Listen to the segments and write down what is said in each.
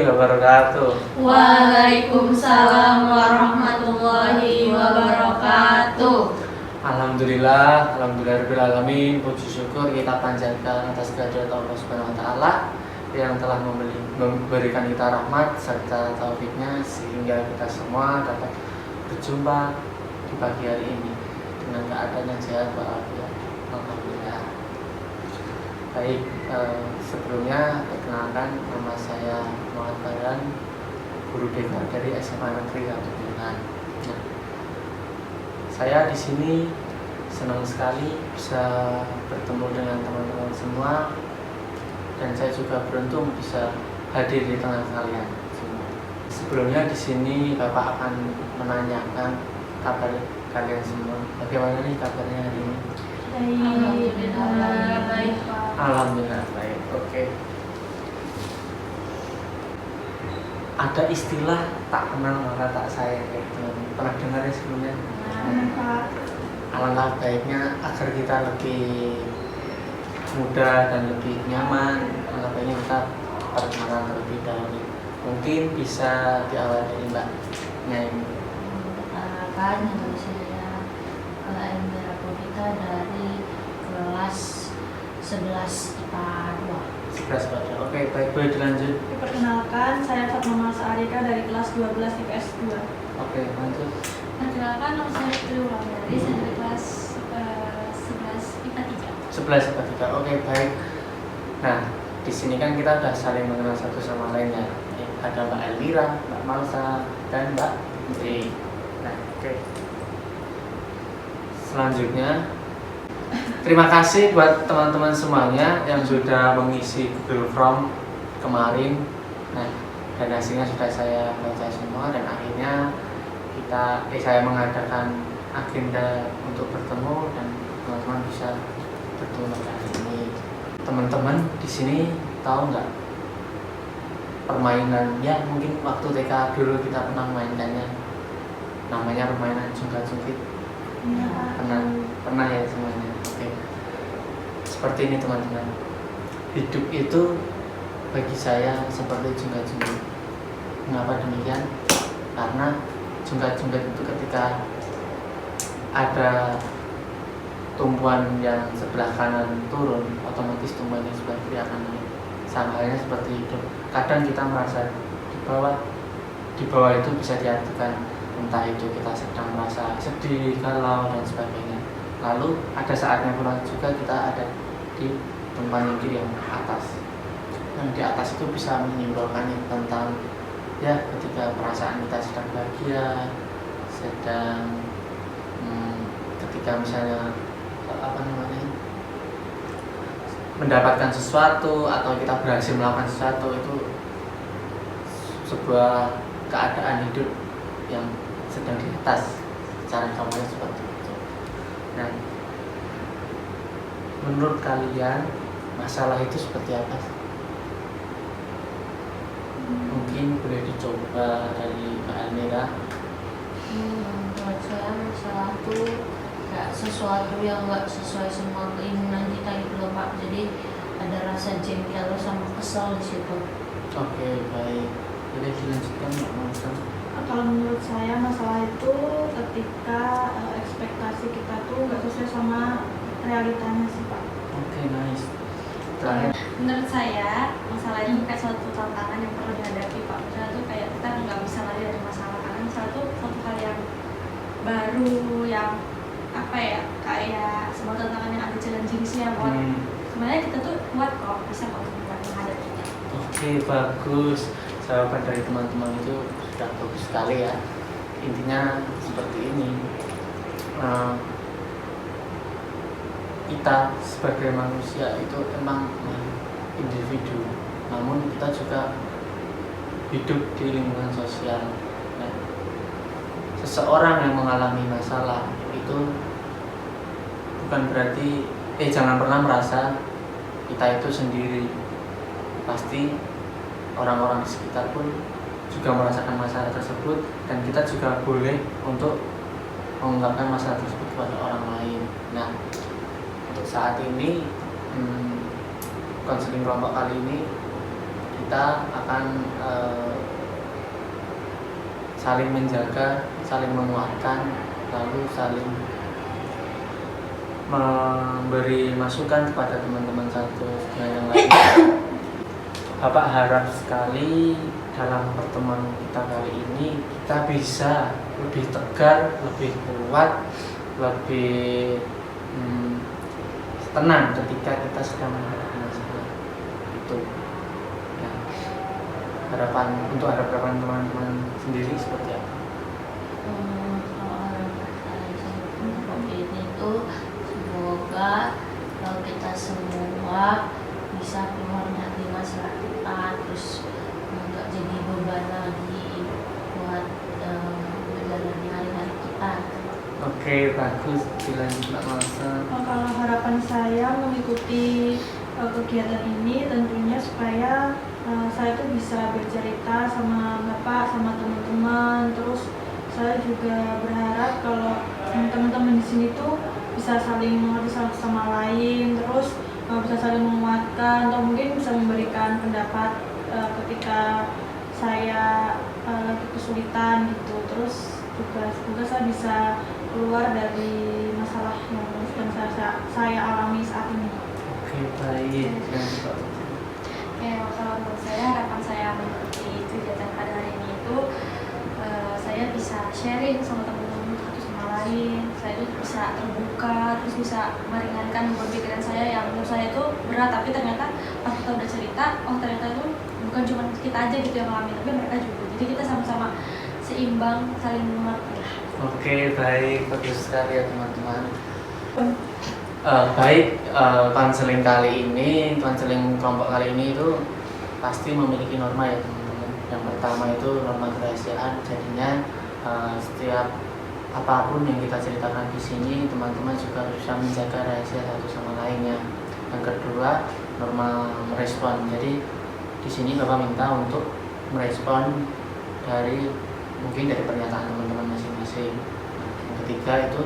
warahmatullahi wabarakatuh. Waalaikumsalam warahmatullahi wabarakatuh. Alhamdulillahirobbilalamin. Puji syukur kita panjatkan atas kehadirat Allah Subhanahu Wa Taala yang telah memberikan kita rahmat serta taufiknya sehingga kita semua dapat berjumpa di pagi hari ini dengan keadaan yang sehat walafiat. Alhamdulillah. Baik, sebelumnya perkenalkan, nama saya Muhammad Farhan, guru BK dari SMA Negeri 1 Pilihan. Nah, saya di sini senang sekali bisa bertemu dengan teman-teman semua, dan saya juga beruntung bisa hadir di tengah kalian semua. Sebelumnya di sini Bapak akan menanyakan kabar kalian semua. Bagaimana nih kabarnya hari ini? Alhamdulillah baik Pak. Alhamdulillah baik. Oke. Ada istilah tak kenal maka tak sayang kayak gitu. Pernah dengar ya sebelumnya? Pak. Alangkah baiknya agar kita lebih mudah dan lebih nyaman, alangkah baiknya kita perkenalan terlebih dahulu. Mungkin bisa diawali dari Mbak Nyai. Perkenalkan, nama saya Elmira Provita dari kelas 11 IPA 2. 11 pada. Oke, baik, boleh dilanjut. Perkenalkan, saya Fatma Sa'arika dari kelas 12 IPS 2. Oke, lanjut. Perkenalkan, nama saya Putri Wulandari, saya dari kelas 11 IPA 3. 11 pada 3. Oke, baik. Nah, di sini kan kita udah saling mengenal satu sama lain ya. Ada Mbak Elvira, Mbak Malsa, dan Mbak Putri. Nah, oke. Selanjutnya, terima kasih buat teman-teman semuanya yang sudah mengisi Google Form kemarin. Nah, dan hasilnya sudah saya baca semua, dan akhirnya saya mengadakan agenda untuk bertemu, dan teman-teman bisa bertemu hari ini. Teman-teman di sini tahu nggak permainan, ya mungkin waktu TK dulu kita pernah mainkannya, namanya permainan jungkat-jungkit. Pernah ya semuanya. Oke. Seperti ini teman-teman, hidup itu bagi saya seperti jungkat-jungkit. Mengapa demikian? Karena jungkat-jungkit itu ketika ada tumpuan yang sebelah kanan turun, otomatis tumpuan yang sebelah kiri akan naik. Sama halnya seperti hidup. Kadang kita merasa di bawah itu bisa diartikan entah itu kita sedang merasa sedih, galau, dan sebagainya. Lalu ada saatnya pula juga kita ada di tumpuan yang kiri yang atas. Yang di atas itu bisa menyimbolkan tentang ya ketika perasaan kita sedang bahagia, sedang ketika misalnya mendapatkan sesuatu atau kita berhasil melakukan sesuatu, itu sebuah keadaan hidup yang sedang di atas, cara gambarnya seperti itu. Nah, menurut kalian masalah itu seperti apa? Mungkin boleh dicoba dari Mbak Elmira. Menurut saya masalah itu kayak sesuatu yang nggak sesuai sama keinginan kita gitu loh Pak. Jadi ada rasa jengkel sama kesel di situ. Oke, baik. Boleh dilanjutkan Mbak Malsa. Kalau menurut saya masalah itu ketika ekspektasi kita tuh nggak sesuai sama realitanya sih Pak. Oke, nice. Terakhir. Menurut saya, masalah itu kayak suatu tantangan yang perlu dihadapi Pak. Misalnya tuh kayak kita nggak bisa lari dari masalah, karena misalnya tuh suatu hal yang baru, yang apa ya, kayak sebuah tantangan yang ada challenge-nya Pak. Sebenarnya kita tuh kuat kok, bisa kok menghadapinya. Oke, bagus. Jawaban dari teman-teman itu sudah bagus sekali ya. Intinya seperti ini. Kita sebagai manusia itu emang individu, namun kita juga hidup di lingkungan sosial. Nah, seseorang yang mengalami masalah itu bukan berarti jangan pernah merasa kita itu sendiri. Pasti orang-orang di sekitar pun juga merasakan masalah tersebut, dan kita juga boleh untuk mengungkapkan masalah tersebut kepada orang lain. Nah, untuk saat ini konseling kelompok kali ini kita akan saling menjaga, saling menguatkan, lalu saling memberi masukan kepada teman-teman satu dengan yang lain. Bapak harap sekali dalam pertemuan kita kali ini kita bisa lebih tegar, lebih kuat, lebih tenang ketika kita sedang menghadapi masalah itu. Ya. Untuk harapan teman-teman sendiri seperti apa? Kalau harapan saya seperti ini tuh semoga kita semua bisa keluar dari masalah kita, terus nggak jadi beban lagi buat menjalani hari-hari kita. Oke, bagus. Dilanjut Mbak Malsa. Kalau harapan saya mengikuti kegiatan ini tentunya supaya saya tuh bisa bercerita sama Bapak, sama teman-teman. Terus saya juga berharap kalau teman-teman di sini tuh bisa saling mengerti satu sama lain, terus bisa saling menguatkan atau mungkin bisa memberikan pendapat ketika saya lagi kesulitan gitu. Terus juga semoga saya bisa keluar dari masalah yang sedang saya alami saat ini. Oke, baik. Lanjut Mbak Malsa. Ya, kalau menurut saya harapan saya mengikuti kegiatan pada hari ini itu saya bisa sharing sama teman-teman satu sama lain. Saya itu bisa terbuka, terus bisa meringankan beban pikiran saya yang menurut saya itu berat, tapi ternyata pas kita udah cerita, oh ternyata itu bukan cuma kita aja gitu yang ngalamin, tapi mereka juga. Jadi kita sama-sama seimbang, saling mengerti lah. Oke, baik. Bagus sekali ya teman-teman. Baik, konseling kali ini, konseling kelompok kali ini itu pasti memiliki norma ya teman-teman. Yang pertama itu norma kerahasiaan, jadinya setiap apapun yang kita ceritakan di sini, teman-teman juga harus bisa menjaga rahasia satu sama lainnya. Yang kedua, norma merespon. Jadi di sini Bapak minta untuk merespon mungkin dari pernyataan teman-teman masing-masing. Yang ketiga itu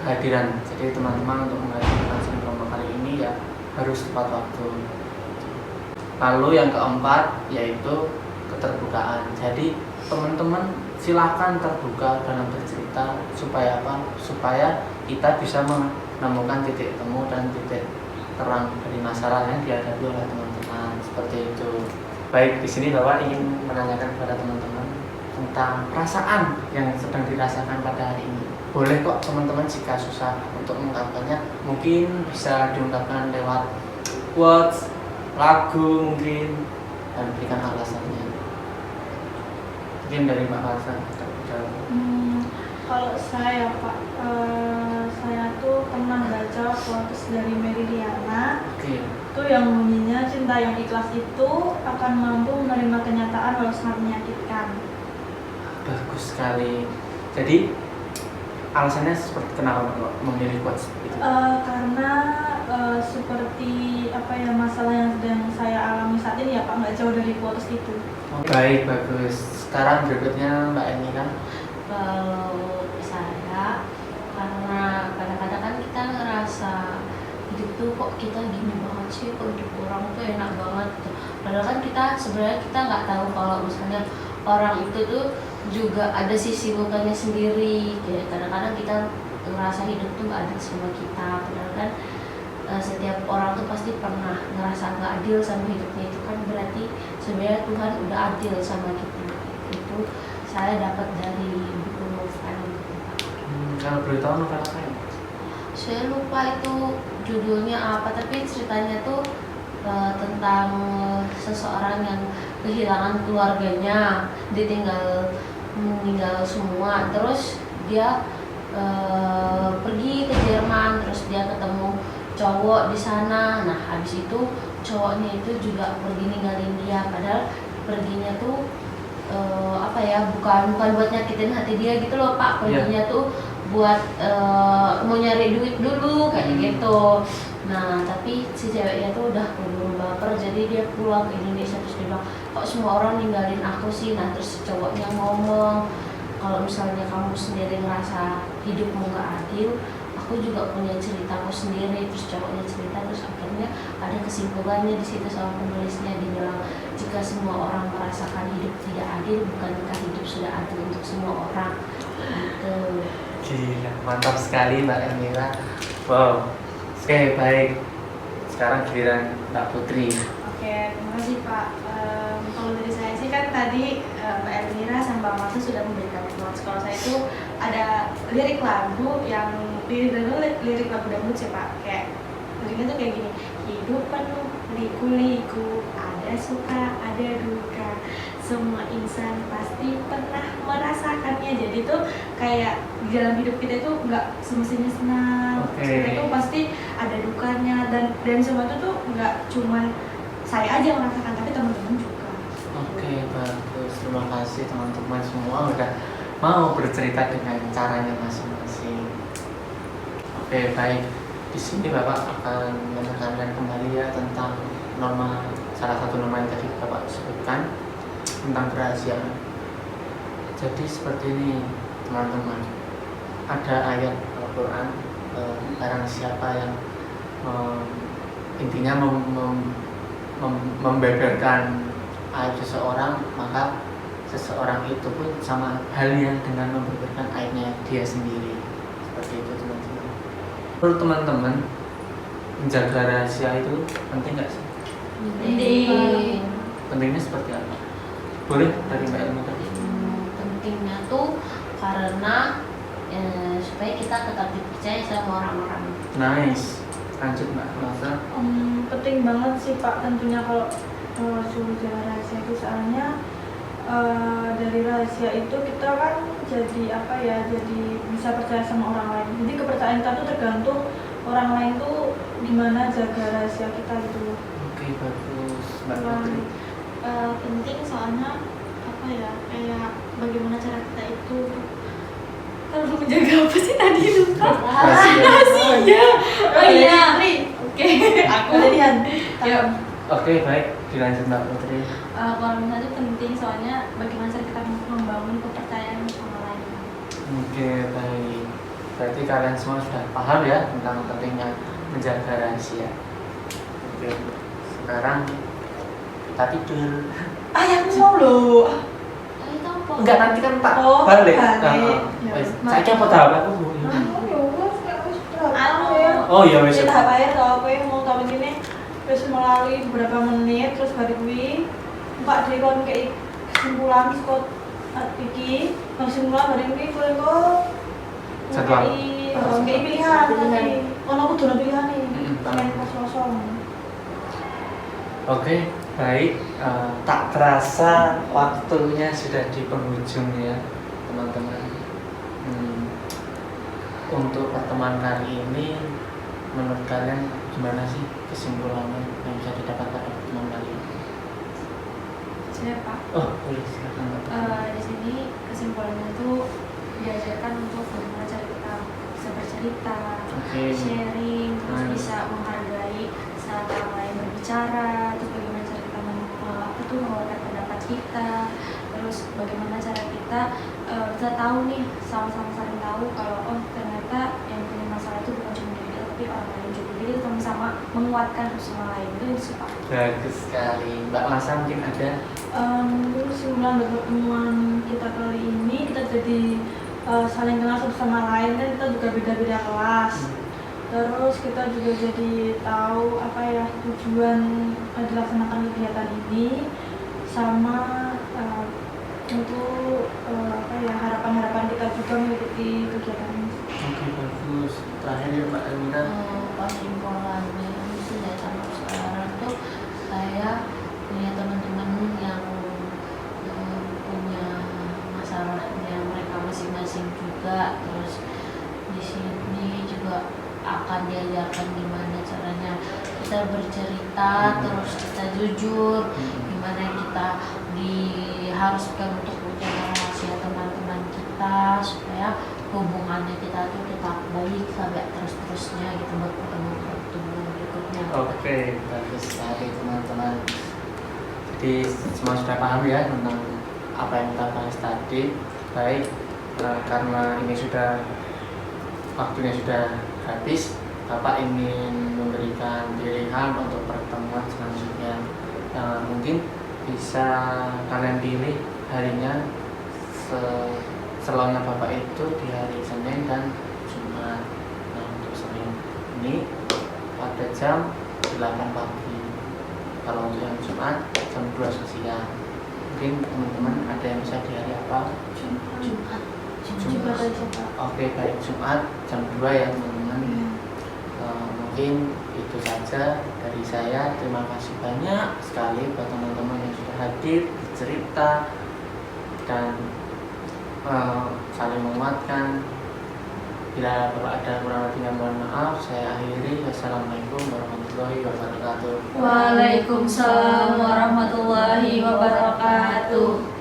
kehadiran. Jadi teman-teman untuk menghadiri konseling kelompok kali ini ya harus tepat waktu. Lalu yang keempat yaitu keterbukaan. Jadi teman-teman silakan terbuka dalam bercerita supaya apa? Supaya kita bisa menemukan titik temu dan titik terang dari masalah yang dihadapi oleh teman-teman. Seperti itu. Baik, di sini Bapak ingin menanyakan kepada teman-teman tentang perasaan yang sedang dirasakan pada hari ini. Boleh kok teman-teman jika susah untuk mengungkapkannya, mungkin bisa diungkapkan lewat quotes, lagu mungkin, dan berikan alasannya. Mungkin dari Mbak Malsa. Kalau saya Pak, saya tuh pernah baca quotes dari Meridiana. Oke. Itu yang bunyinya cinta yang ikhlas itu akan mampu menerima kenyataan walau sangat menyakitkan. Bagus sekali. Jadi alasannya seperti kenapa memilih quotes itu? Karena seperti masalah yang sedang saya alami saat ini ya Pak, nggak jauh dari quotes itu. Baik, bagus. Sekarang berikutnya Mbak Eni kan? Kalau saya, karena kadang-kadang kan kita ngerasa hidup tuh kok kita gini banget sih, kok hidup orang tuh enak banget gitu. Padahal kan sebenarnya kita nggak tahu kalau misalnya orang itu tuh juga ada sisi mukanya sendiri. Kayak kadang-kadang kita ngerasa hidup tuh nggak adil sama kita. Padahal kan setiap orang tuh pasti pernah ngerasa nggak adil sama hidupnya, itu kan berarti sebenarnya Tuhan udah adil sama kita. Itu saya dapat dari buku novel gitu. Kalau boleh tahu novel apa ya? Saya lupa itu judulnya apa, tapi ceritanya tuh tentang seseorang yang kehilangan keluarganya, meninggal semua, terus dia pergi ke Jerman, terus dia ketemu cowok di sana. Nah habis itu cowoknya itu juga pergi ninggalin dia, padahal perginya tuh bukan buat nyakitin hati dia gitu loh Pak, perginya tuh buat mau nyari duit dulu kayak gitu. Nah tapi si ceweknya tuh udah keburu baper, jadi dia pulang ke Indonesia, terus dia bilang kok semua orang ninggalin aku sih. Nah terus si cowoknya ngomong, kalau misalnya kamu sendiri ngerasa hidupmu gak adil, aku aku juga punya ceritaku sendiri, terus cowoknya cerita, terus akhirnya ada kesimpulannya di situ sama penulisnya, dia bilang jika semua orang merasakan hidup tidak adil, bukankah hidup sudah adil untuk semua orang gitu. Gila, mantap sekali Mbak Elmira. Wow, oke baik. Sekarang giliran Mbak Putri. Oke, terima kasih Pak. Kalau dari saya sih kan tadi Mbak Elmira sama Mbak Marta sudah memberikan informasi. Kalau saya itu ada lirik lagu yang lirik lagu dangdut sih Pak. Kayak liriknya tuh kayak gini. Hidup penuh liku-liku, ada suka, ada duka. Semua insan pasti pernah merasakannya. Jadi tuh kayak di dalam hidup kita itu nggak semestinya senang. Oke. Kita itu pasti ada dukanya dan semua itu tuh nggak cuman saya aja merasakan, tapi teman-teman juga. Oke, bagus. Terima kasih teman-teman semua udah mau bercerita dengan caranya masing-masing. Oke, baik. Di sini Bapak akan menekankan kembali ya tentang norma, salah satu norma yang tadi Bapak sebutkan tentang kerahasiaan. Jadi seperti ini teman-teman. Ada ayat Al-Quran, barang siapa yang intinya membeberkan aib seseorang, maka seseorang itu pun sama halnya dengan membeberkan aibnya dia sendiri. Seperti itu teman-teman. Menurut teman-teman, menjaga rahasia itu penting nggak sih? Penting. Pentingnya seperti apa? Boleh dari Mbak Elmi tadi? Pentingnya tuh karena supaya kita tetap dipercaya sama orang-orang. Nice. Lanjut Mbak Marta. Penting banget sih Pak, tentunya kalau suruh jaga rahasia itu, soalnya dari rahasia itu kita kan jadi apa ya, jadi bisa percaya sama orang lain. Jadi kepercayaan kita tuh tergantung orang lain tuh gimana jaga rahasia kita gitu. Oke, bagus Mbak Putri. Penting soalnya apa ya, kayak bagaimana cara kita itu kalau menjaga apa sih tadi lupa. Rahasia. Oh iya. Oke. Aku Lilian. ya. Oke, baik. Dilanjut Mbak Putri. Kalau misalnya itu penting soalnya bagaimana cara kita membangun kepercayaan sama lain. Oke, baik. Berarti kalian semua sudah paham ya tentang pentingnya menjaga rahasia. Oke, sekarang kita tidur. Yang mau loh. Itu apa? Enggak, nanti kan Pak Oh, balik. balik. Ya, Saya kan tahu aku. Oh iya, wes. Kita bayar tau apa yang mau tahu ini. Terus melalui beberapa menit terus baru kuwi Pak Dewi kon kayak kesimpulan kok iki kesimpulan bareng kuwi kok Jadwal. kayak pilihan tadi. Ono aku dono pilihan nih. Pengen kosong. Oke, baik. Tak terasa waktunya sudah di penghujung ya, teman-teman. Untuk pertemuan kali ini, menurut kalian gimana sih kesimpulannya yang bisa didapatkan dari pertemuan kali ini? Saya Pak. Oh, boleh silakan Mbak Putri. Di sini kesimpulannya itu diajarkan untuk bagaimana cara kita bisa bercerita, Oke. sharing, terus Nice. bisa menghargai saat orang lain berbicara, terus bagaimana cara kita mengeluarkan pendapat kita, terus bagaimana cara kita bisa tahu nih, sama-sama saling tahu kalau oh ternyata yang punya masalah itu bukan cuma diri kita tapi orang lain juga, jadi kita sama-sama menguatkan sama lain. Itu suka. Bagus sekali. Mbak Masa mungkin ada? Mungkin kesimpulan dari pertemuan kita kali ini, kita jadi saling kenal satu sama lain, kan kita juga beda-beda kelas. Terus kita juga jadi tahu apa ya tujuan dilaksanakan kegiatan ini, sama untuk apa ya harapan-harapan kita juga mengikuti kegiatan ini. Oke, bagus. Terakhir ya Mbak Elmira. Kesimpulannya sudah sampai sekarang tuh saya punya teman-teman yang punya masalahnya mereka masing-masing juga, terus di sini juga akan diajarkan gimana caranya kita bercerita, terus kita jujur, gimana kita diharuskan untuk menjaga rahasia teman-teman kita supaya hubungannya kita tuh tetap baik sampai terus-terusnya gitu buat pertemuan berikutnya. Oke, bagus sekali teman-teman. Jadi semua sudah paham ya tentang apa yang kita bahas tadi. Baik, karena ini sudah waktunya sudah gratis, Bapak ingin memberikan pilihan untuk pertemuan selanjutnya. Mungkin bisa kalian pilih harinya, selangnya Bapak itu di hari Senin dan Jumat. Nah, untuk Senin ini pada jam 8 pagi. Kalau untuk yang Jumat jam 2 siang. Mungkin teman-teman ada yang bisa di hari apa? Jumat. Juga dari siapa? Oke, baik, Jumat jam 2 ya teman-teman. Mungkin itu saja dari saya. Terima kasih banyak sekali buat teman-teman yang sudah hadir, bercerita dan saling menguatkan. Bila Bapak ada kurang lebihnya mohon maaf. Saya akhiri. Wassalamualaikum warahmatullahi wabarakatuh. Waalaikumsalam warahmatullahi wabarakatuh.